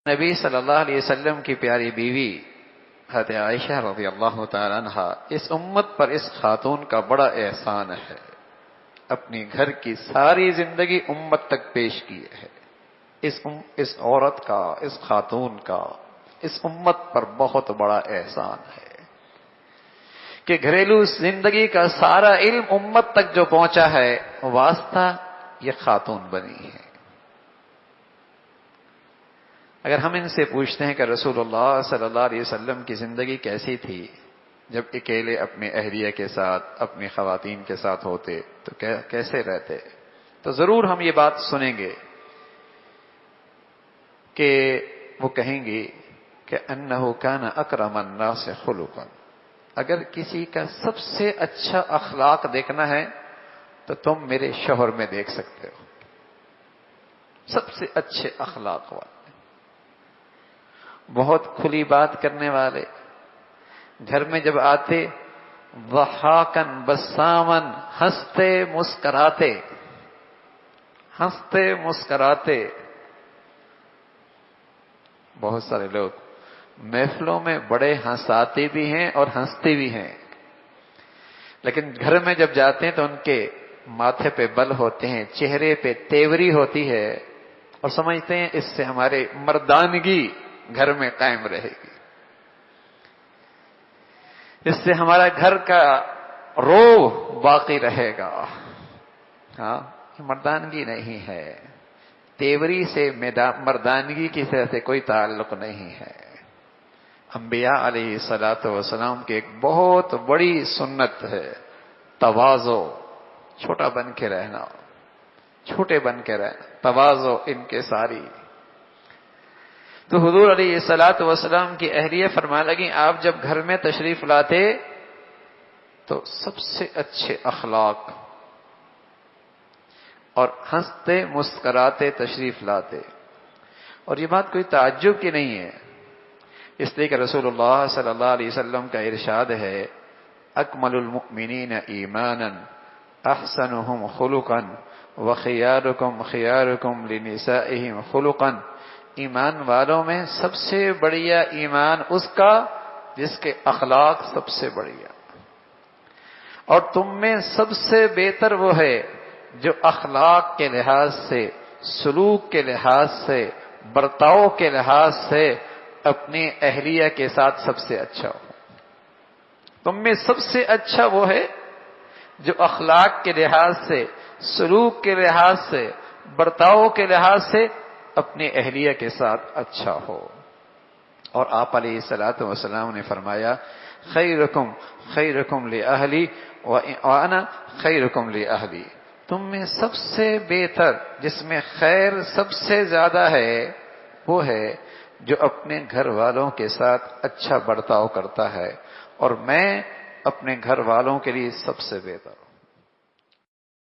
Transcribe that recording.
نبی صلی اللہ علیہ وسلم کی پیاری بیوی حضرت عائشہ رضی اللہ تعالی عنہا، اس امت پر اس خاتون کا بڑا احسان ہے، اپنی گھر کی ساری زندگی امت تک پیش کی ہے۔ اس عورت کا، اس خاتون کا اس امت پر بہت بڑا احسان ہے کہ گھریلو زندگی کا سارا علم امت تک جو پہنچا ہے، واسطہ یہ خاتون بنی ہے۔ اگر ہم ان سے پوچھتے ہیں کہ رسول اللہ صلی اللہ علیہ وسلم کی زندگی کیسی تھی جب اکیلے اپنے اہلیہ کے ساتھ، اپنی خواتین کے ساتھ ہوتے تو کیسے رہتے، تو ضرور ہم یہ بات سنیں گے کہ وہ کہیں گے کہ انہ کان اکرم الناس خلقا، اگر کسی کا سب سے اچھا اخلاق دیکھنا ہے تو تم میرے شوہر میں دیکھ سکتے ہو، سب سے اچھے اخلاق والے، بہت کھلی بات کرنے والے، گھر میں جب آتے ضحاکن بسامن، ہنستے مسکراتے، ہنستے مسکراتے۔ بہت سارے لوگ محفلوں میں بڑے ہنساتے بھی ہیں اور ہنستے بھی ہیں، لیکن گھر میں جب جاتے ہیں تو ان کے ماتھے پہ بل ہوتے ہیں، چہرے پہ تیوری ہوتی ہے، اور سمجھتے ہیں اس سے ہمارے مردانگی گھر میں قائم رہے گی، اس سے ہمارا گھر کا روح باقی رہے گا۔ ہاں، مردانگی نہیں ہے، تیوری سے مردانگی کی طرح سے کوئی تعلق نہیں ہے۔ انبیاء علیہ الصلوۃ والسلام کی ایک بہت بڑی سنت ہے تواضع، چھوٹا بن کے رہنا، چھوٹے بن کے رہنا، تواضع ان کے ساری۔ تو حضور علیہ الصلوۃ والسلام کی اہلیہ فرما لگی، آپ جب گھر میں تشریف لاتے تو سب سے اچھے اخلاق اور ہنستے مسکراتے تشریف لاتے، اور یہ بات کوئی تعجب کی نہیں ہے، اس لیے کہ رسول اللہ صلی اللہ علیہ وسلم کا ارشاد ہے، اکمل المؤمنین ایمانا احسنهم خلقا وخیارکم خیارکم لنسائهم خلقا، ایمان والوں میں سب سے بڑھیا ایمان اس کا جس کے اخلاق سب سے بڑھیا، اور تم میں سب سے بہتر وہ ہے جو اخلاق کے لحاظ سے، سلوک کے لحاظ سے، برتاؤ کے لحاظ سے اپنی اہلیہ کے ساتھ سب سے اچھا ہو۔ تم میں سب سے اچھا وہ ہے جو اخلاق کے لحاظ سے، سلوک کے لحاظ سے، برتاؤ کے لحاظ سے اپنے اہلیہ کے ساتھ اچھا ہو۔ اور آپ علیہ الصلوۃ والسلام نے فرمایا، خیرکم خیرکم لأہلی وانا خیرکم لأہلی، تم میں سب سے بہتر جس میں خیر سب سے زیادہ ہے وہ ہے جو اپنے گھر والوں کے ساتھ اچھا برتاؤ کرتا ہے، اور میں اپنے گھر والوں کے لیے سب سے بہتر ہوں۔